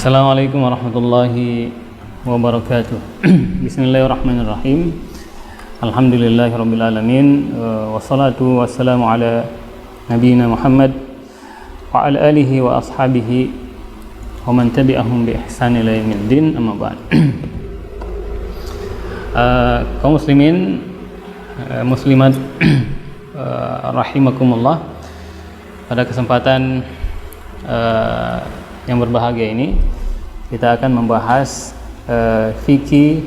Assalamualaikum warahmatullahi wabarakatuh. Bismillahirrahmanirrahim. Alhamdulillahirabbil alamin. Wassalatu wassalamu ala nabiyyina Muhammad wa ala alihi wa ashabihi wa man tabi'ahum bi ihsan ila yaumiddin. Amma ba'd. Kaum muslimin, muslimat rahimakumullah. Pada kesempatan yang berbahagia ini kita akan membahas fikih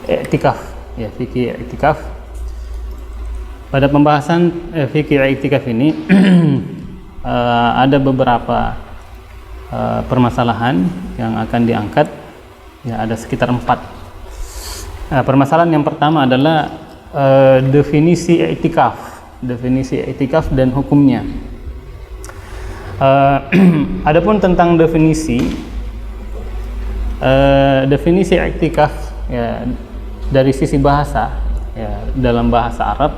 i'tikaf, ya, fikih i'tikaf. Pada pembahasan fikih i'tikaf ini ada beberapa permasalahan yang akan diangkat, ya, ada sekitar 4. Permasalahan yang pertama adalah definisi i'tikaf dan hukumnya. Adapun tentang definisi i'tikaf, ya, dari sisi bahasa, ya, dalam bahasa Arab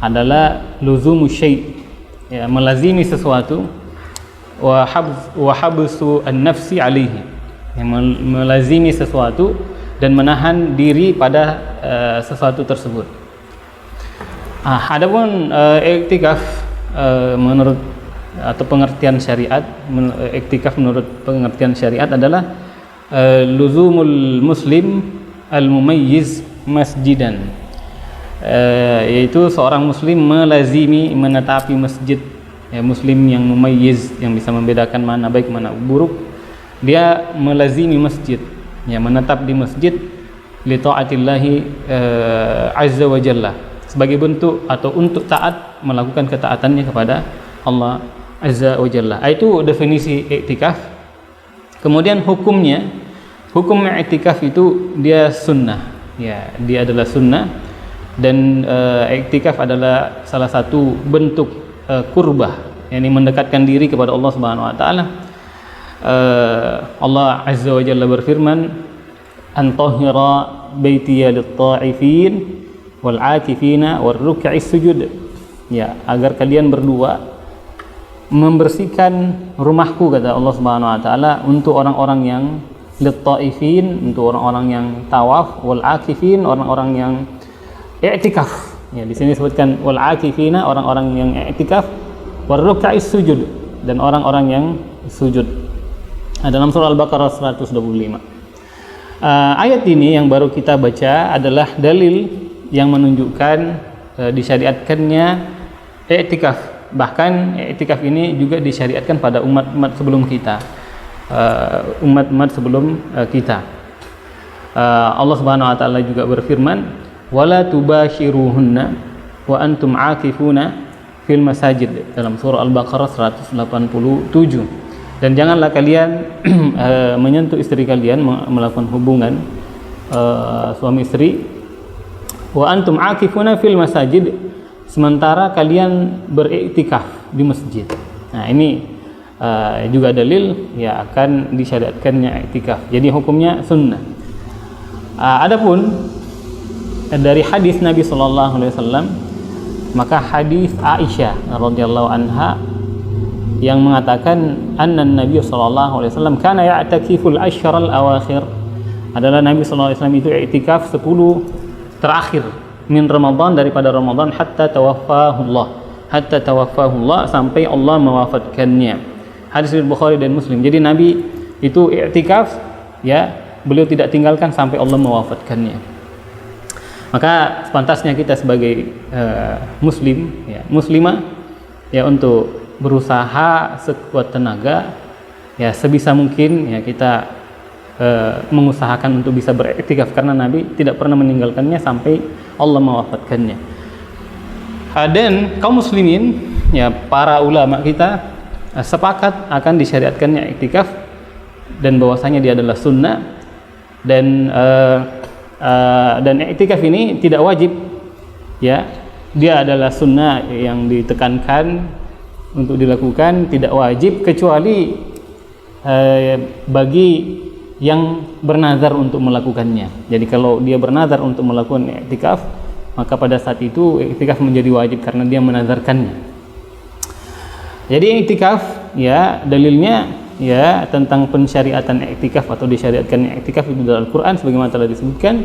adalah luzumu syai', ya, melazimi sesuatu, wa habsu an-nafsi alaihi, ya, melazimi sesuatu dan menahan diri pada sesuatu tersebut. Adapun i'tikaf menurut atau pengertian syariat, i'tikaf menurut pengertian syariat adalah luzumul muslim al-mumayyiz masjidan, yaitu seorang muslim melazimi, menetapi masjid, ya, muslim yang mumayyiz, yang bisa membedakan mana baik mana buruk, dia melazimi masjid, ya, menetap di masjid li taatillahi azza wa jalla, sebagai bentuk atau untuk taat, melakukan ketaatannya kepada Allah azza wa jalla. Itu definisi i'tikaf. Kemudian hukum i'tikaf itu dia sunnah, ya, dia adalah sunnah, dan i'tikaf adalah salah satu bentuk qurbah, yakni mendekatkan diri kepada Allah Subhanahu wa taala. Allah azza wa jalla berfirman, antahira baitiya lit-ta'ifin wal-'akifina war-ruk'is sujud, ya, agar kalian berdua membersihkan rumahku, kata Allah Subhanahu wa taala, untuk orang-orang yang lit-ta'ifin, untuk orang-orang yang tawaf, wal-'akifin, orang-orang yang i'tikaf, ya, di sini disebutkan wal-'akifina, orang-orang yang i'tikaf, war-ruk'is sujud, dan orang-orang yang sujud. Dalam surah Al-Baqarah 125. Ayat ini yang baru kita baca adalah dalil yang menunjukkan disyariatkannya i'tikaf. Bahkan i'tikaf ini juga disyariatkan pada umat-umat sebelum kita, umat-umat sebelum kita. Allah Subhanahu wa taala juga berfirman, wala tubashiruhunna wa antum 'akifuna fil masajid, dalam surah Al-Baqarah 187. Dan janganlah kalian menyentuh istri kalian, melakukan hubungan suami istri, wa antum 'akifuna fil masajid, sementara kalian beriktikaf di masjid. Nah, ini juga dalil, ya, akan disyariatkannya iktikaf. Jadi hukumnya sunnah. Adapun dari hadis Nabi sallallahu alaihi wasallam, maka hadis Aisyah radhiyallahu anha yang mengatakan anna Nabi sallallahu alaihi wasallam kana ya'takiful asyral awakhir, adalah Nabi sallallahu alaihi wasallam itu iktikaf 10 terakhir min Ramadan, daripada Ramadan, hatta tawaffahullah, sampai Allah mewafatkannya. Hadis riwayat Bukhari dan Muslim. Jadi Nabi itu i'tikaf, ya, beliau tidak tinggalkan sampai Allah mewafatkannya. Maka sepantasnya kita sebagai muslim, ya, muslimah, ya, untuk berusaha sekuat tenaga, ya, sebisa mungkin, ya, kita mengusahakan untuk bisa beriktikaf, karena Nabi tidak pernah meninggalkannya sampai Allah mewafatkannya. Dan kaum muslimin, ya, para ulama kita sepakat akan disyariatkannya iktikaf, dan bahwasanya dia adalah sunnah, dan iktikaf ini tidak wajib, ya, dia adalah sunnah yang ditekankan untuk dilakukan, tidak wajib, kecuali bagi yang bernazar untuk melakukannya. Jadi kalau dia bernazar untuk melakukan i'tikaf, maka pada saat itu i'tikaf menjadi wajib karena dia menazarkannya. Jadi i'tikaf, ya, dalilnya ya tentang pensyariatan i'tikaf atau disyariatkan i'tikaf itu dalam Al-Qur'an sebagaimana telah disebutkan,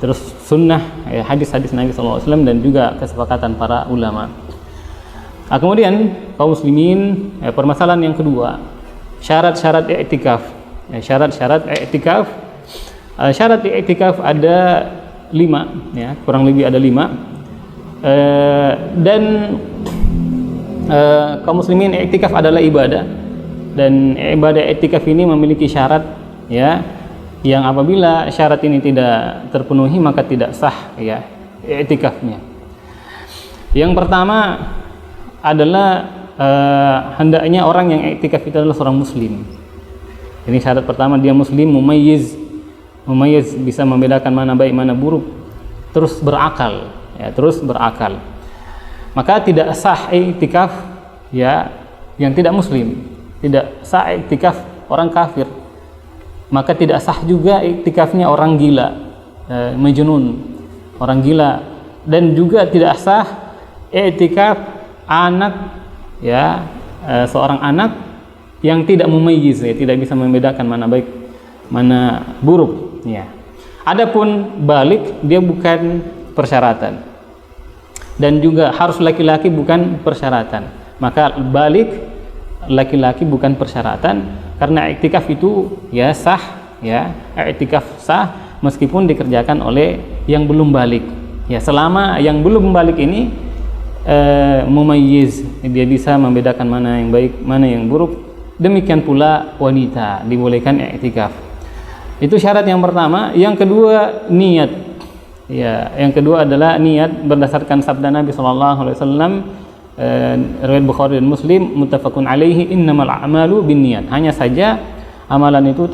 terus sunnah, ya, hadis-hadis Nabi SAW dan juga kesepakatan para ulama. Nah, kemudian kaum muslimin, permasalahan yang kedua, syarat-syarat i'tikaf. Syarat-syarat i'tikaf. Syarat i'tikaf ada 5, ya, kurang lebih ada 5. Dan kaum muslimin, i'tikaf adalah ibadah, dan ibadah i'tikaf ini memiliki syarat, ya, yang apabila syarat ini tidak terpenuhi maka tidak sah, ya, i'tikafnya. Yang pertama adalah hendaknya orang yang i'tikaf itu adalah seorang muslim. Ini syarat pertama, dia muslim, mumayyiz, bisa membedakan mana baik mana buruk, terus berakal, ya, terus berakal. Maka tidak sah i'tikaf, ya, yang tidak muslim, tidak sah i'tikaf orang kafir. Maka tidak sah juga i'tikafnya orang gila, majnun, orang gila, dan juga tidak sah i'tikaf anak, ya, seorang anak yang tidak mumayyiz, ya, tidak bisa membedakan mana baik mana buruk, ya. Adapun balik, dia bukan persyaratan, dan juga harus laki-laki bukan persyaratan. Maka balik laki-laki bukan persyaratan, karena i'tikaf itu, ya, sah, ya, i'tikaf sah meskipun dikerjakan oleh yang belum balik, ya, selama yang belum balik ini mumayyiz, dia bisa membedakan mana yang baik mana yang buruk. Demikian pula wanita dibolehkan i'tikaf. Itu syarat yang pertama. Yang kedua, niat, ya, yang kedua adalah niat berdasarkan sabda Nabi SAW, riwayat Bukhari dan Muslim, muttafaqun alaihi, innamal a'malu binniyat. Hanya saja amalan itu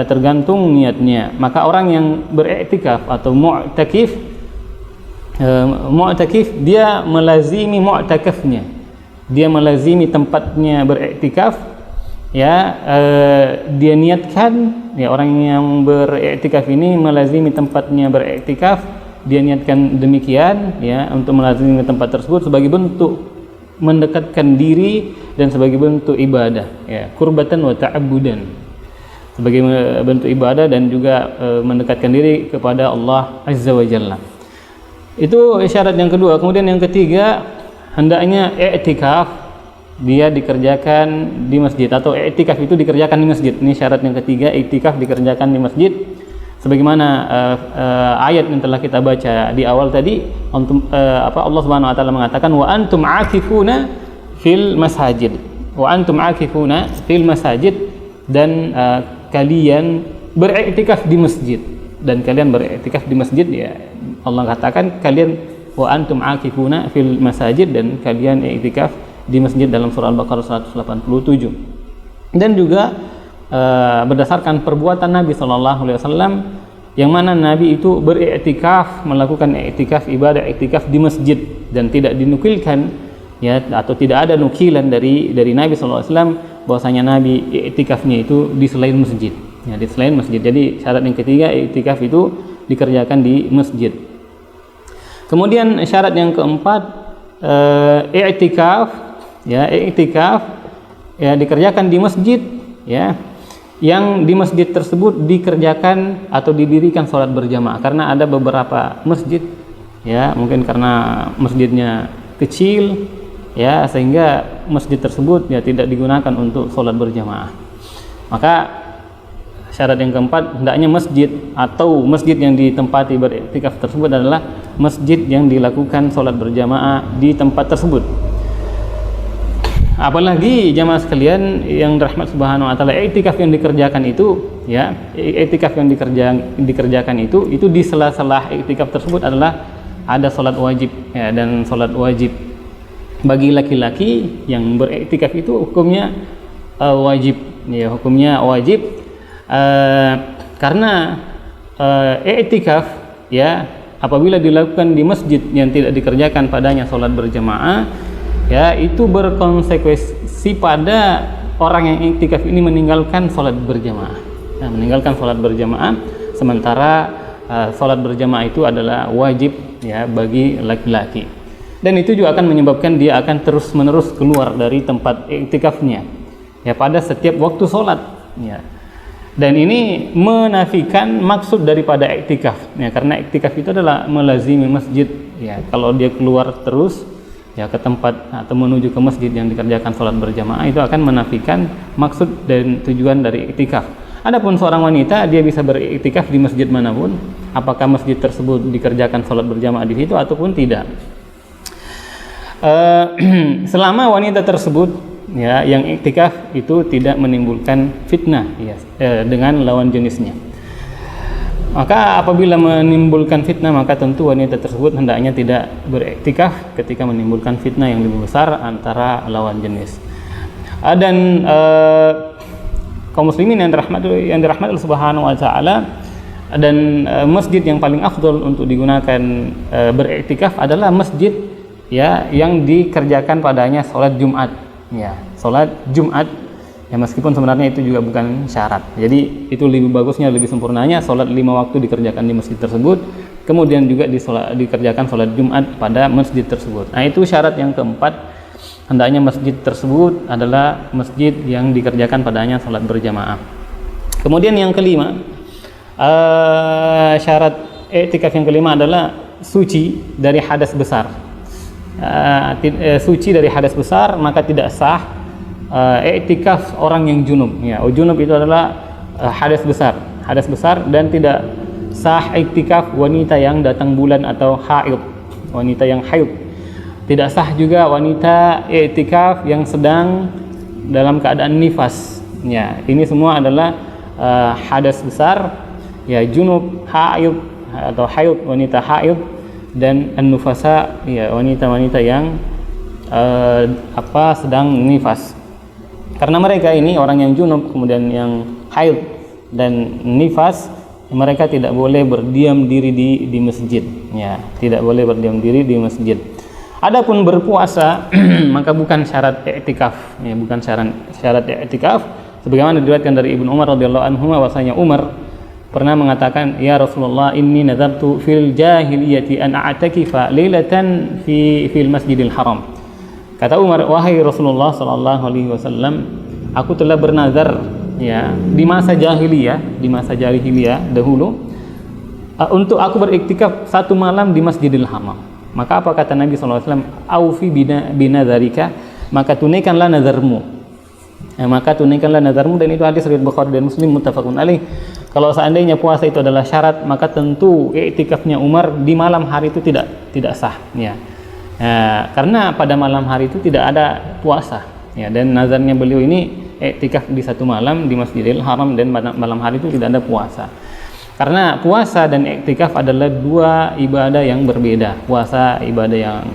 tergantung niatnya. Maka orang yang beriktikaf atau mu'takif, dia melazimi mu'takafnya, dia melazimi tempatnya beriktikaf, ya, dia niatkan, ya, orang yang beriktikaf ini melazimi tempatnya beriktikaf, dia niatkan demikian, ya, untuk melazimi tempat tersebut sebagai bentuk mendekatkan diri dan sebagai bentuk ibadah, ya, qurbatan wa ta'abbudan, sebagai bentuk ibadah dan juga mendekatkan diri kepada Allah Azza wa Jalla. Itu syarat yang kedua. Kemudian yang ketiga, hendaknya i'tikaf dia dikerjakan di masjid, atau i'tikaf itu dikerjakan di masjid. Ini syarat yang ketiga, i'tikaf dikerjakan di masjid. Sebagaimana ayat yang telah kita baca di awal tadi, Allah Subhanahu wa taala mengatakan wa antum aakifuna fil masajid. Wa antum aakifuna fil masajid, dan kalian beriktikaf di masjid, dan kalian beriktikaf di masjid, ya, Allah katakan kalian wa antum aakifuna fil masajid, dan kalian i'tikaf di masjid dalam surah Al-Baqarah 187. Dan juga berdasarkan perbuatan Nabi SAW, yang mana Nabi itu beriktikaf, melakukan i'tikaf, ibadah i'tikaf di masjid, dan tidak dinukilkan, ya, atau tidak ada nukilan dari Nabi SAW bahwasanya Nabi i'tikafnya itu di selain masjid, ya, di selain masjid. Jadi syarat yang ketiga, i'tikaf itu dikerjakan di masjid. Kemudian syarat yang keempat, i'tikaf, ya, i'tikaf, ya, dikerjakan di masjid, ya, yang di masjid tersebut dikerjakan atau didirikan sholat berjamaah. Karena ada beberapa masjid, ya, mungkin karena masjidnya kecil, ya, sehingga masjid tersebut, ya, tidak digunakan untuk sholat berjamaah. Maka syarat yang keempat, hendaknya masjid atau masjid yang ditempati beriktikaf tersebut adalah masjid yang dilakukan sholat berjamaah di tempat tersebut. Apalagi jamaah sekalian yang dirahmat Subhanahu wa taala, i'tikaf yang dikerjakan itu, ya, i'tikaf yang dikerjakan itu di sela-sela i'tikaf tersebut adalah ada sholat wajib, ya, dan sholat wajib bagi laki-laki yang beriktikaf itu hukumnya wajib, ya, hukumnya wajib, karena i'tikaf, ya, apabila dilakukan di masjid yang tidak dikerjakan padanya sholat berjamaah, ya, itu berkonsekuensi pada orang yang i'tikaf ini meninggalkan sholat berjamaah, ya, meninggalkan sholat berjamaah, sementara sholat berjamaah itu adalah wajib, ya, bagi laki-laki. Dan itu juga akan menyebabkan dia akan terus-menerus keluar dari tempat i'tikafnya, ya pada setiap waktu sholat, ya. Dan ini menafikan maksud daripada iktikaf, ya, karena iktikaf itu adalah melazimi masjid, ya. Kalau dia keluar terus, ya, ke tempat atau menuju ke masjid yang dikerjakan sholat berjamaah, itu akan menafikan maksud dan tujuan dari iktikaf. Adapun seorang wanita, dia bisa beriktikaf di masjid manapun, apakah masjid tersebut dikerjakan sholat berjamaah di situ ataupun tidak. Selama wanita tersebut, ya, yang iktikaf itu tidak menimbulkan fitnah, ya, dengan lawan jenisnya. Maka apabila menimbulkan fitnah, maka tentu wanita tersebut hendaknya tidak beriktikaf ketika menimbulkan fitnah yang lebih besar antara lawan jenis. Dan kaum muslimin yang dirahmati Allah Subhanahu wa taala, dan masjid yang paling afdal untuk digunakan beriktikaf adalah masjid, ya, yang dikerjakan padanya sholat Jumat, ya, sholat Jumat, ya, meskipun sebenarnya itu juga bukan syarat. Jadi itu lebih bagusnya, lebih sempurnanya sholat 5 waktu dikerjakan di masjid tersebut, kemudian juga dikerjakan sholat Jumat pada masjid tersebut. Nah, itu syarat yang keempat, hendaknya masjid tersebut adalah masjid yang dikerjakan padanya sholat berjamaah. Kemudian yang kelima, syarat iktikaf yang kelima adalah suci dari hadas besar. Suci dari hadas besar, maka tidak sah iktikaf orang yang junub, ya. Junub itu adalah hadas besar, dan tidak sah iktikaf wanita yang datang bulan atau haid, wanita yang haid. Tidak sah juga wanita iktikaf yang sedang dalam keadaan nifas, ya. Ini semua adalah hadas besar, ya, junub, haid atau haid, wanita haid, dan an-nufasa, ya, wanita-wanita yang sedang nifas. Karena mereka ini orang yang junub, kemudian yang haid dan nifas, mereka tidak boleh berdiam diri di masjid, ya, tidak boleh berdiam diri di masjid. Adapun berpuasa maka bukan syarat iktikaf, ya, bukan syarat iktikaf, sebagaimana diriwayatkan dari Ibnu Umar radhiyallahu anhu, bahwasanya Umar pernah mengatakan, ya Rasulullah, inni nadartu fil jahiliyati an a'takifa lailatan fil Masjidil Haram. Kata Umar, wahai Rasulullah sallallahu alaihi wasallam, aku telah bernazar, ya, di masa jahiliyah dahulu, untuk aku beriktikaf 1 malam di Masjidil Haram. Maka apa kata Nabi sallallahu alaihi wasallam? Aufi binadzarika, maka tunaikanlah nazarmu. Maka tunaikanlah nazarmu, dan itu hadis riwayat Bukhari dan Muslim muttafaqun alaih. Kalau seandainya puasa itu adalah syarat, maka tentu iktikafnya Umar di malam hari itu tidak sah, ya. Karena pada malam hari itu tidak ada puasa, ya, dan nazarnya beliau ini iktikaf di 1 malam di Masjidil Haram, dan malam hari itu tidak ada puasa. Karena puasa dan iktikaf adalah 2 ibadah yang berbeda. Puasa ibadah yang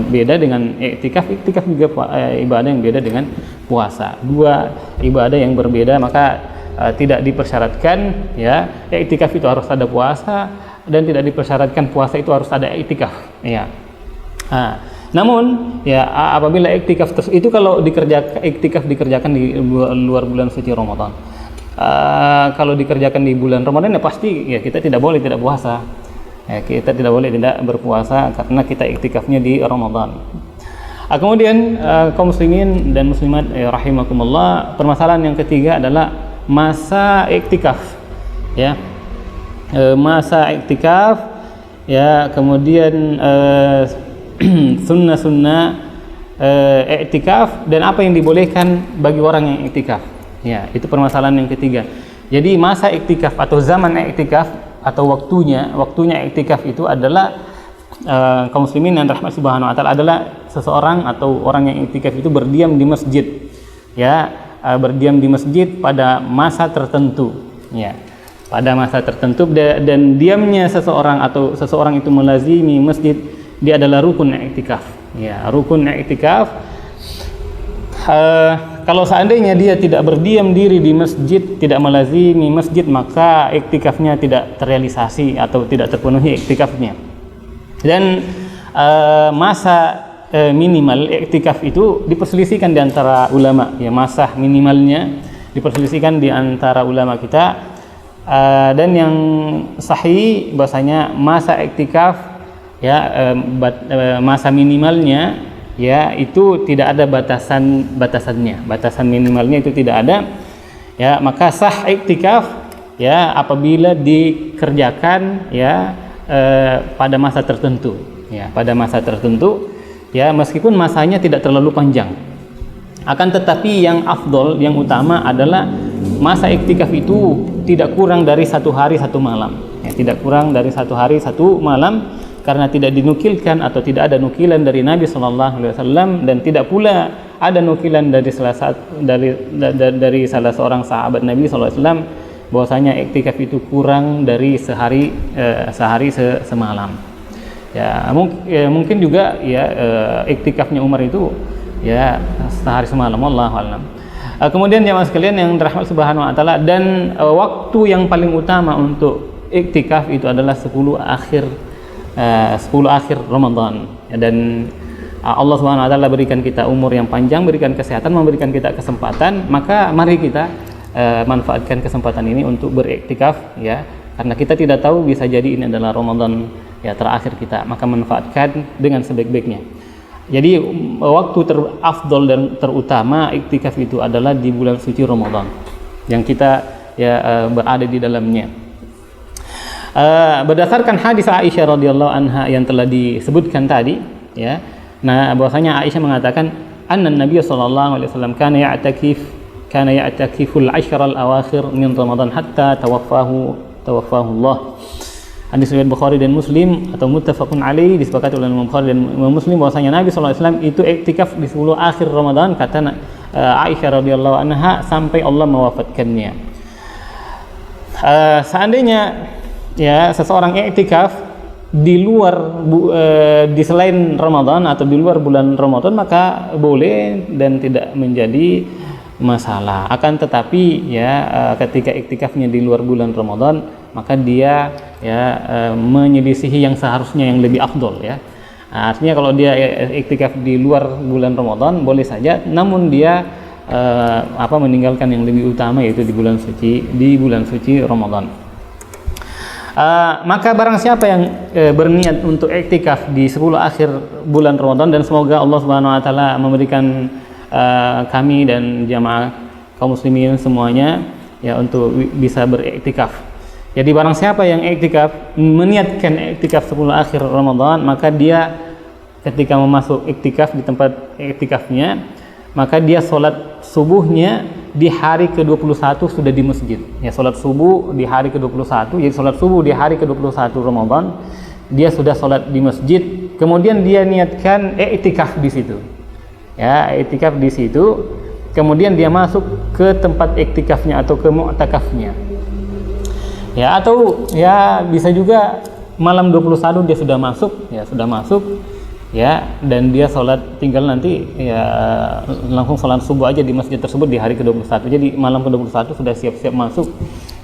beda dengan iktikaf, iktikaf juga ibadah yang beda dengan puasa. 2 ibadah yang berbeda, maka tidak dipersyaratkan, ya, iktikaf itu harus ada puasa, dan tidak dipersyaratkan puasa itu harus ada iktikaf, ya. Namun, ya, apabila iktikaf itu kalau iktikaf dikerjakan di luar bulan suci Ramadan. Kalau dikerjakan di bulan Ramadan, ya pasti, ya, kita tidak boleh tidak puasa, ya, kita tidak boleh tidak berpuasa karena kita iktikafnya di Ramadan. Kemudian kaum muslimin dan muslimat, ya, rahimakumullah, permasalahan yang ketiga adalah masa iktikaf, ya, masa iktikaf, ya, kemudian sunnah-sunnah iktikaf, dan apa yang dibolehkan bagi orang yang iktikaf. Ya, itu permasalahan yang ketiga. Jadi masa iktikaf atau zaman iktikaf atau waktunya iktikaf itu adalah kaum muslimin yang rahmat subhanahu wa ta'ala, adalah seseorang atau orang yang iktikaf itu berdiam di masjid, ya, berdiam di masjid pada masa tertentu, ya, pada masa tertentu, dan diamnya seseorang itu melazimi masjid, dia adalah rukun iktikaf, ya, rukun iktikaf. Kalau seandainya dia tidak berdiam diri di masjid, tidak melazimi masjid, maka iktikafnya tidak terrealisasi atau tidak terpenuhi iktikafnya. Dan masa minimal iktikaf itu diperselisihkan di antara ulama, ya, masa minimalnya diperselisihkan di antara ulama kita, dan yang sahih bahwasanya masa iktikaf, ya, masa minimalnya ya itu tidak ada batasan minimalnya itu tidak ada, ya maka sah iktikaf ya apabila dikerjakan ya pada masa tertentu, ya meskipun masanya tidak terlalu panjang. Akan tetapi yang afdol, yang utama adalah masa iktikaf itu tidak kurang dari 1 hari 1 malam, ya, tidak kurang dari 1 hari 1 malam, karena tidak dinukilkan atau tidak ada nukilan dari Nabi SAW, dan tidak pula ada nukilan dari salah seorang sahabat Nabi SAW bahwasanya iktikaf itu kurang dari sehari semalam. Ya mungkin juga ya iktikafnya Umar itu ya sehari semalam, wallahu a'lam. Kemudian jemaah sekalian yang dirahmati Subhanahu wa taala, dan waktu yang paling utama untuk iktikaf itu adalah 10 akhir Ramadan, ya, dan Allah Subhanahu wa taala berikan kita umur yang panjang, berikan kesehatan, memberikan kita kesempatan, maka mari kita manfaatkan kesempatan ini untuk beriktikaf, ya, karena kita tidak tahu, bisa jadi ini adalah Ramadan ya terakhir kita, maka manfaatkan dengan sebaik-baiknya. Jadi waktu terafdol dan terutama iktikaf itu adalah di bulan suci Ramadan yang kita ya berada di dalamnya. Berdasarkan hadis Aisyah radhiyallahu anha yang telah disebutkan tadi, ya. Nah, bahwasanya Aisyah mengatakan anna Nabi sallallahu alaihi wasallam kana ya'takiful ashra al-awakhir min Ramadan hatta tawaffahu Allah. Hadis riwayat Bukhari dan Muslim atau muttafaqun alaih, disepakati oleh Imam Bukhari dan Imam Muslim bahwasanya Nabi sallallahu alaihi wasallam itu iktikaf di 10 akhir Ramadan, kata Aisyah radhiyallahu anha, sampai Allah mewafatkannya. Seandainya ya seseorang iktikaf di luar di selain Ramadan atau di luar bulan Ramadan, maka boleh dan tidak menjadi masalah. Akan tetapi ya ketika iktikafnya di luar bulan Ramadan, maka dia ya menyelisihi yang seharusnya yang lebih afdol, ya. Artinya kalau dia iktikaf di luar bulan Ramadan boleh saja, namun dia meninggalkan yang lebih utama, yaitu di bulan suci Ramadan. Maka barang siapa yang berniat untuk iktikaf di 10 akhir bulan Ramadan, dan semoga Allah Subhanahu wa taala memberikan kami dan jamaah kaum muslimin semuanya ya untuk bisa beriktikaf. Jadi barang siapa yang iktikaf, meniatkan iktikaf 10 akhir Ramadan, maka dia ketika memasuk iktikaf di tempat iktikafnya, maka dia sholat subuhnya di hari ke-21 sudah di masjid. Ya, sholat subuh di hari ke-21, jadi sholat subuh di hari ke-21 Ramadan, dia sudah sholat di masjid, kemudian dia niatkan iktikaf di situ. Ya, iktikaf di situ, kemudian dia masuk ke tempat iktikafnya atau ke mu'takafnya. Ya, atau ya bisa juga malam 21 dia sudah masuk, ya, dan dia sholat, tinggal nanti ya langsung sholat subuh aja di masjid tersebut di hari ke-21. Jadi malam ke-21 sudah siap-siap masuk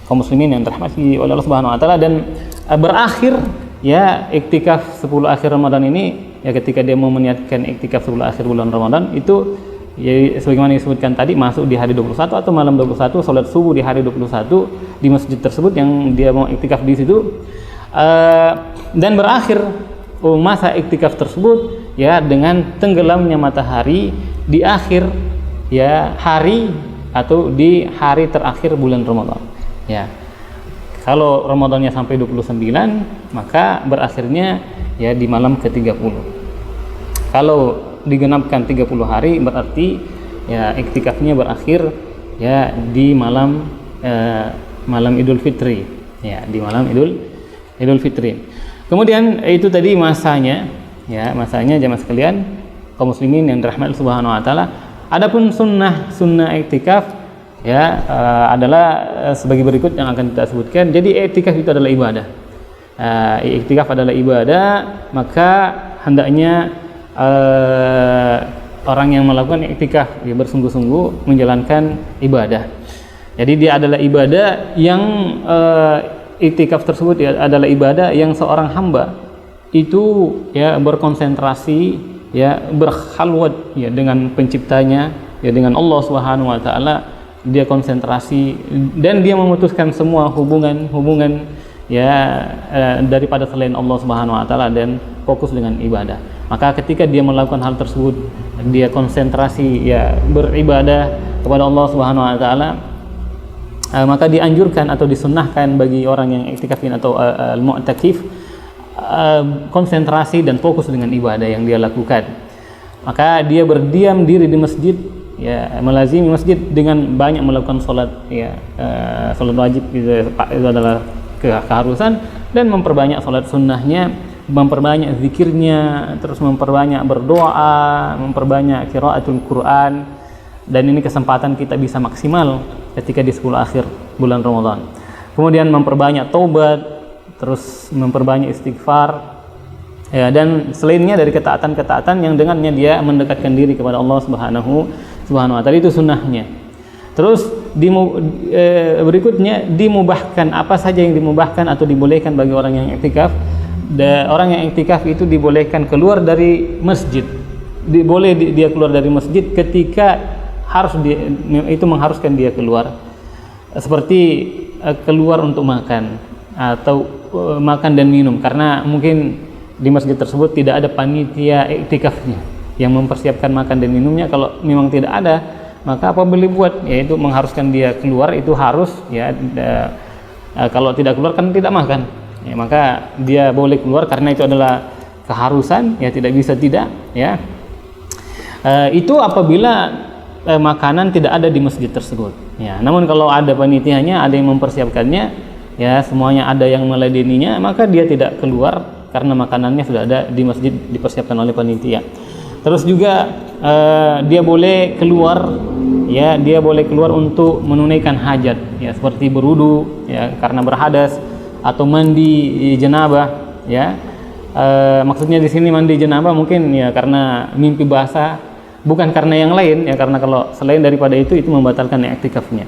kaum muslimin yang dirahmati oleh Allah Subhanahu wa taala, dan berakhir ya iktikaf 10 akhir Ramadan ini, ya ketika dia mau meniatkan iktikaf 10 akhir bulan Ramadan itu, ya sebagaimana disebutkan tadi, masuk di hari 21 atau malam 21, sholat subuh di hari 21 di masjid tersebut yang dia mau iktikaf di situ, dan berakhir masa iktikaf tersebut ya dengan tenggelamnya matahari di akhir ya hari atau di hari terakhir bulan Ramadan. Ya, kalau Ramadannya sampai 29, maka berakhirnya ya di malam ke-30. Kalau digenapkan 30 hari, berarti ya iktikafnya berakhir ya di malam Idul Fitri, ya di malam Idul Fitri. Kemudian itu tadi masanya jemaah sekalian kaum muslimin yang dirahmati Subhanahu wa taala. Adapun sunnah iktikaf ya adalah sebagai berikut yang akan kita sebutkan. Jadi iktikaf itu adalah ibadah. Iktikaf adalah ibadah, maka hendaknya orang yang melakukan iktikaf dia bersungguh-sungguh menjalankan ibadah. Jadi dia adalah ibadah yang iktikaf tersebut ya adalah ibadah yang seorang hamba itu ya berkonsentrasi, ya berkhalwat ya dengan penciptanya, ya dengan Allah Subhanahu wa taala. Dia konsentrasi dan dia memutuskan semua hubungan ya daripada selain Allah Subhanahu wa taala, dan fokus dengan ibadah. Maka ketika dia melakukan hal tersebut, dia konsentrasi ya beribadah kepada Allah Subhanahu wa taala, maka dianjurkan atau disunnahkan bagi orang yang iktikafin atau al-mu'takif konsentrasi dan fokus dengan ibadah yang dia lakukan. Maka dia berdiam diri di masjid, ya melazimi masjid dengan banyak melakukan sholat, ya sholat wajib itu adalah keharusan, dan memperbanyak sholat sunnahnya, memperbanyak zikirnya, terus memperbanyak berdoa, memperbanyak qiraatul Quran. Dan ini kesempatan kita bisa maksimal ketika di 10 akhir bulan Ramadan. Kemudian memperbanyak taubat, terus memperbanyak istighfar, ya, dan selainnya dari ketaatan-ketaatan yang dengannya dia mendekatkan diri kepada Allah Subhanahu wa taala, itu sunnahnya. Terus berikutnya dimubahkan, apa saja yang dimubahkan atau dibolehkan bagi orang yang iktikaf. Orang yang iktikaf itu dibolehkan keluar dari masjid. Boleh dia keluar dari masjid ketika itu mengharuskan dia keluar, seperti keluar untuk makan atau makan dan minum, karena mungkin di masjid tersebut tidak ada panitia iktikafnya yang mempersiapkan makan dan minumnya. Kalau memang tidak ada, maka apa boleh buat, yaitu mengharuskan dia keluar, itu harus ya. Kalau tidak keluar kan tidak makan, ya, maka dia boleh keluar karena itu adalah keharusan, ya, tidak bisa tidak, ya. Itu apabila makanan tidak ada di masjid tersebut, ya. Namun kalau ada panitianya, ada yang mempersiapkannya, ya, semuanya ada yang meladeninya, maka dia tidak keluar karena makanannya sudah ada di masjid, dipersiapkan oleh panitia. Terus juga dia boleh keluar, ya, dia boleh keluar untuk menunaikan hajat, ya, seperti berwudu, ya, karena berhadas, atau mandi janabah, ya. Maksudnya di sini mandi janabah mungkin ya karena mimpi basah, bukan karena yang lain, ya, karena kalau selain daripada itu membatalkan iktikafnya.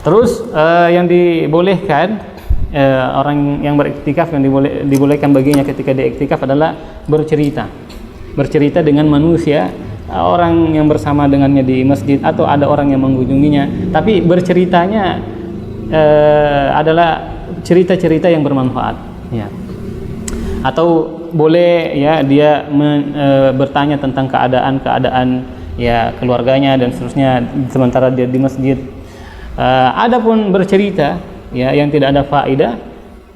Terus yang dibolehkan orang yang beriktikaf, yang dibolehkan baginya ketika dia iktikaf adalah bercerita dengan manusia, orang yang bersama dengannya di masjid atau ada orang yang mengunjunginya, tapi berceritanya adalah cerita-cerita yang bermanfaat, ya. Atau boleh ya dia bertanya tentang keadaan ya keluarganya dan seterusnya sementara dia di masjid. Adapun bercerita ya yang tidak ada faedah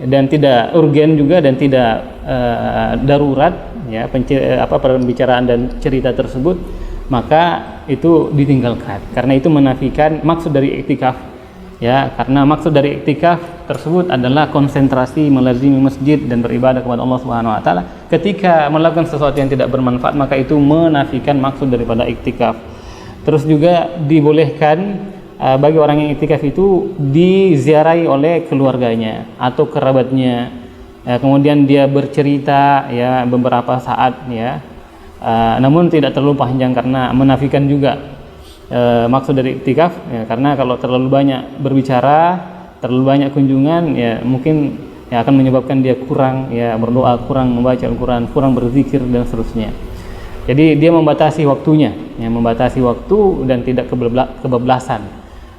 dan tidak urgen juga dan tidak darurat, ya, pembicaraan dan cerita tersebut, maka itu ditinggalkan karena itu menafikan maksud dari iktikaf. Ya, karena maksud dari iktikaf tersebut adalah konsentrasi melazimi masjid dan beribadah kepada Allah Subhanahu wa taala. Ketika melakukan sesuatu yang tidak bermanfaat, maka itu menafikan maksud daripada iktikaf. Terus juga dibolehkan bagi orang yang iktikaf itu diziarahi oleh keluarganya atau kerabatnya. Kemudian dia bercerita ya beberapa saat, ya. Namun tidak terlalu panjang karena menafikan juga maksud dari iktikaf, ya, karena kalau terlalu banyak berbicara, terlalu banyak kunjungan, ya mungkin ya akan menyebabkan dia kurang ya berdoa, kurang membaca Al-Quran, kurang berzikir dan seterusnya. Jadi dia membatasi waktunya, ya, membatasi waktu dan tidak kebablasan.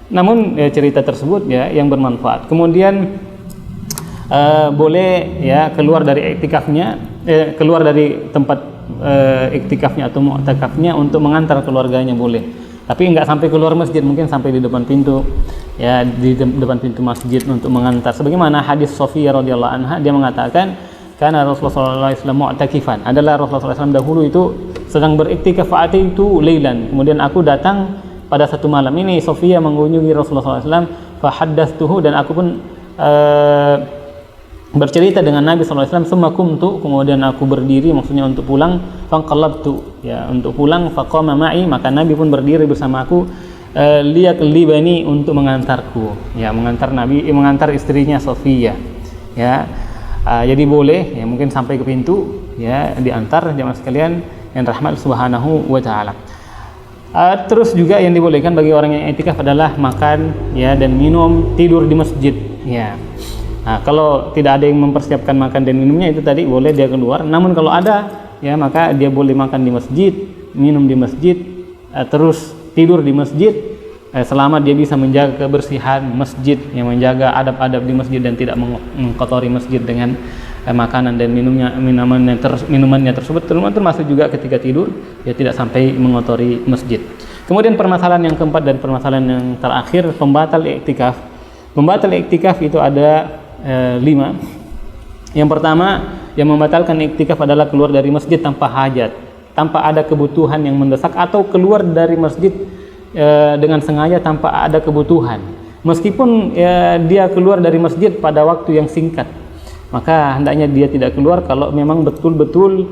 Namun ya, cerita tersebut ya yang bermanfaat. Kemudian boleh ya keluar dari iktikafnya, keluar dari tempat iktikafnya atau mu'takafnya untuk mengantar keluarganya boleh. Tapi enggak sampai keluar masjid, mungkin sampai di depan pintu, ya, di depan pintu masjid untuk mengantar. Sebagaimana hadis Sofiyah radhiyallahu anha, dia mengatakan karena Rasulullah SAW mu'takifan, adalah Rasulullah SAW dahulu itu sedang beriktikaf, fa'ataitu lailan, kemudian aku datang pada satu malam. Ini Sofiyah mengunjungi Rasulullah SAW, fahaddatstuhu, dan aku pun bercerita dengan Nabi SAW, summa kumtu, kemudian aku berdiri, maksudnya untuk pulang, fanqalabtu, ya, untuk pulang, faqama ma'i, maka Nabi pun berdiri bersama aku, liyaqlibani, untuk mengantarku, ya, mengantar istrinya Sofiyah, ya. Jadi boleh, ya, mungkin sampai ke pintu, ya, diantar jemaah sekalian yang rahmat Subhanahu wa taala. Terus juga yang dibolehkan bagi orang yang iktikaf adalah makan, ya, dan minum, tidur di masjid, ya. Nah, kalau tidak ada yang mempersiapkan makan dan minumnya, itu tadi boleh dia keluar. Namun kalau ada, ya, maka dia boleh makan di masjid, minum di masjid, terus tidur di masjid, selama dia bisa menjaga kebersihan masjid, yang menjaga adab-adab di masjid dan tidak mengkotori masjid dengan makanan dan minumannya tersebut, termasuk juga ketika tidur, ya tidak sampai mengotori masjid. Kemudian permasalahan yang keempat dan permasalahan yang terakhir, pembatal iktikaf. Pembatal iktikaf itu ada 5. Yang pertama, yang membatalkan iktikaf adalah keluar dari masjid tanpa hajat, tanpa ada kebutuhan yang mendesak, atau keluar dari masjid dengan sengaja tanpa ada kebutuhan. Meskipun dia keluar dari masjid pada waktu yang singkat, maka hendaknya dia tidak keluar kalau memang betul-betul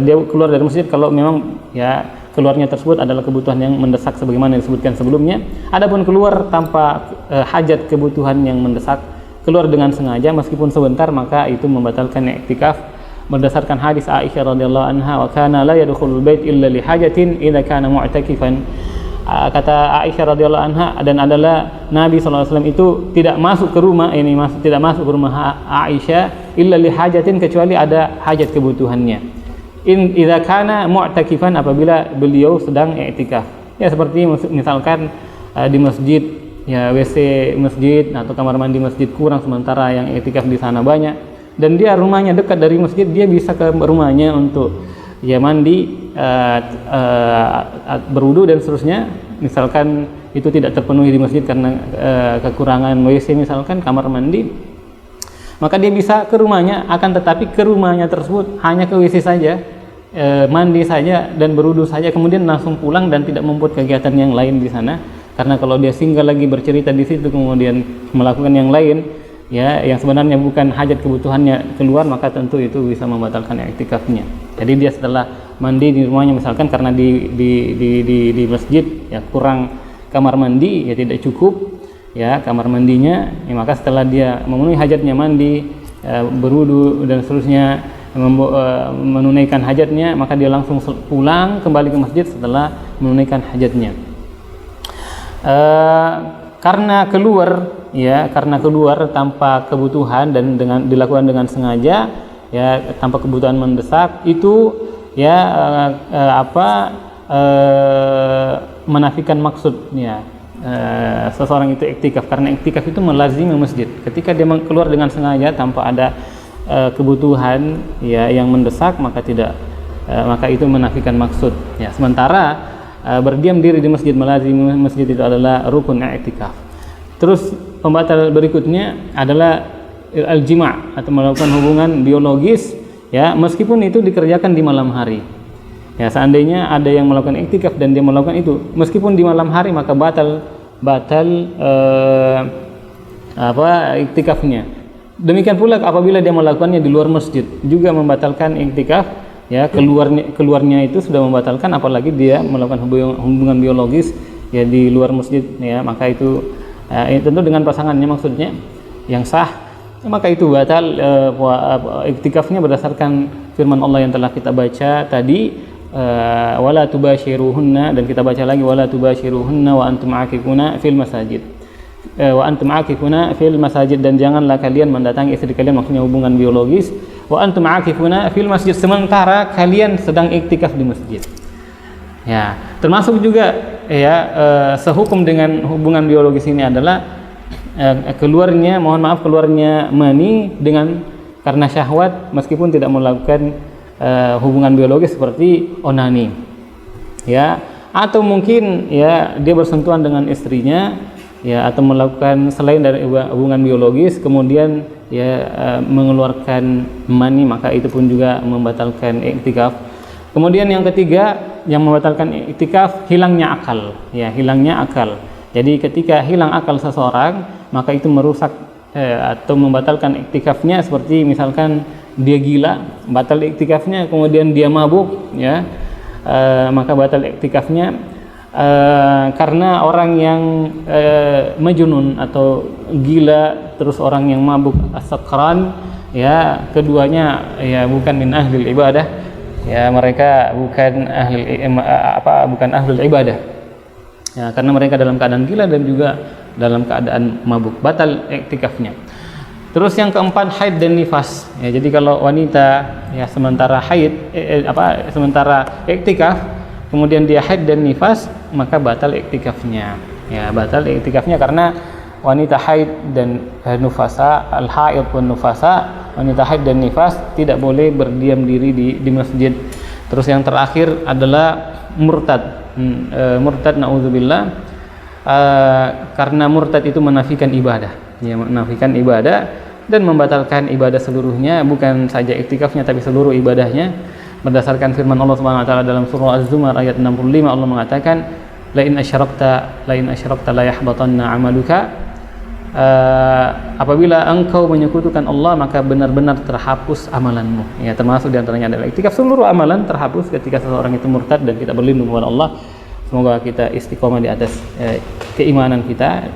dia keluar dari masjid kalau memang ya keluarnya tersebut adalah kebutuhan yang mendesak sebagaimana disebutkan sebelumnya. Adapun keluar tanpa hajat kebutuhan yang mendesak, keluar dengan sengaja meskipun sebentar, maka itu membatalkan iktikaf berdasarkan hadis Aisyah radhiyallahu anha, wa kana la yadkhulul bait illa li hajatin idza kana mu'takifan. Kata Aisyah radhiyallahu anha, dan adalah Nabi SAW itu tidak masuk ke rumah, tidak masuk ke rumah Aisyah illa li hajatin, kecuali ada hajat kebutuhannya. Idza kana mu'takifan, apabila beliau sedang i'tikaf. Ya seperti misalkan di masjid, ya WC masjid atau kamar mandi masjid kurang, sementara yang i'tikaf di sana banyak, dan dia rumahnya dekat dari masjid, dia bisa ke rumahnya untuk ya mandi, berwudu dan seterusnya. Misalkan itu tidak terpenuhi di masjid karena kekurangan WC, misalkan kamar mandi, maka dia bisa ke rumahnya, akan tetapi ke rumahnya tersebut hanya ke WC saja, mandi saja dan berwudu saja, kemudian langsung pulang dan tidak membuat kegiatan yang lain di sana. Karena kalau dia singgah lagi bercerita di situ kemudian melakukan yang lain, ya yang sebenarnya bukan hajat kebutuhannya keluar, maka tentu itu bisa membatalkan iktikafnya. Jadi dia setelah mandi di rumahnya, misalkan karena di masjid ya kurang kamar mandi, ya tidak cukup ya kamar mandinya, ya maka setelah dia memenuhi hajatnya mandi, berwudu dan seterusnya, menunaikan hajatnya, maka dia langsung pulang kembali ke masjid setelah menunaikan hajatnya. Karena keluar tanpa kebutuhan dan dilakukan dengan sengaja, ya tanpa kebutuhan mendesak, itu ya menafikan maksudnya seseorang itu iktikaf, karena iktikaf itu melazimi masjid. Ketika dia keluar dengan sengaja tanpa ada kebutuhan ya yang mendesak, maka itu menafikan maksud. Ya sementara berdiam diri di masjid, melazimi masjid, itu adalah rukun i'tikaf. Terus pembatal berikutnya adalah al-jima' atau melakukan hubungan biologis, ya meskipun itu dikerjakan di malam hari. Ya seandainya ada yang melakukan iktikaf dan dia melakukan itu meskipun di malam hari, maka batal iktikafnya. Demikian pula apabila dia melakukannya di luar masjid, juga membatalkan iktikaf. Ya keluarnya itu sudah membatalkan, apalagi dia melakukan hubungan biologis ya di luar masjid, ya maka itu tentu dengan pasangannya maksudnya yang sah, maka itu batal iktikafnya berdasarkan firman Allah yang telah kita baca tadi, wala tubashiruhunna, dan kita baca lagi wala tubashiruhunna wa antum aakifuna fil masajid, dan janganlah kalian mendatangi istri kalian, maksudnya hubungan biologis, wa antum aakifuna fil masjid, sementara kalian sedang iktikaf di masjid. Ya, termasuk juga ya sehukum dengan hubungan biologis ini adalah keluarnya mani karena syahwat meskipun tidak melakukan hubungan biologis seperti onani. Ya, atau mungkin ya dia bersentuhan dengan istrinya, ya atau melakukan selain dari hubungan biologis kemudian ya mengeluarkan mani, maka itu pun juga membatalkan iktikaf. Kemudian yang ketiga yang membatalkan iktikaf, hilangnya akal. Ya, hilangnya akal. Jadi ketika hilang akal seseorang, maka itu merusak atau membatalkan iktikafnya. Seperti misalkan dia gila, batal iktikafnya. Kemudian dia mabuk, ya maka batal iktikafnya. Karena orang yang majnun atau gila, terus orang yang mabuk as-sakran, ya keduanya ya bukan min ahlil ibadah, ya mereka bukan ahlul ibadah, ya karena mereka dalam keadaan gila dan juga dalam keadaan mabuk, batal iktikafnya. Terus yang keempat, haid dan nifas. Ya, jadi kalau wanita ya sementara haid sementara iktikaf, kemudian dia haid dan nifas, maka batal iktikafnya. Ya, batal iktikafnya karena wanita haid dan nufasa, al-haid wan nufasa, wanita haid dan nifas tidak boleh berdiam diri di masjid. Terus yang terakhir adalah murtad. Murtad naudzubillah, karena murtad itu menafikan ibadah, ya, menafikan ibadah dan membatalkan ibadah seluruhnya, bukan saja iktikafnya tapi seluruh ibadahnya. Berdasarkan firman Allah Subhanahu wa taala dalam surah Az-Zumar ayat 65, Allah mengatakan la in asyrakta la yahbatanna 'amaluka. Apabila engkau menyekutukan Allah maka benar-benar terhapus amalanmu, ya, termasuk diantaranya adalah iktikaf. Seluruh amalan terhapus ketika seseorang itu murtad, dan kita berlindung kepada Allah. Semoga kita istiqomah di atas keimanan kita,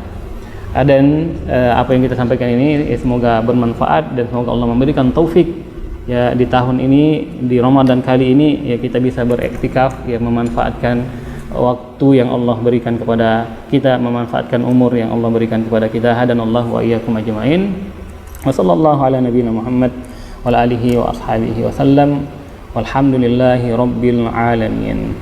dan apa yang kita sampaikan ini semoga bermanfaat, dan semoga Allah memberikan taufik, ya, di tahun ini, di Ramadan kali ini, ya, kita bisa beriktikaf, ya, memanfaatkan waktu yang Allah berikan kepada kita, memanfaatkan umur yang Allah berikan kepada kita. Hadanallahu wa iyyakum ajmain. Wa sallallahu ala nabiyyina Muhammad wa ala alihi wa ashabihi wa sallam. Walhamdulillahi rabbil alamin.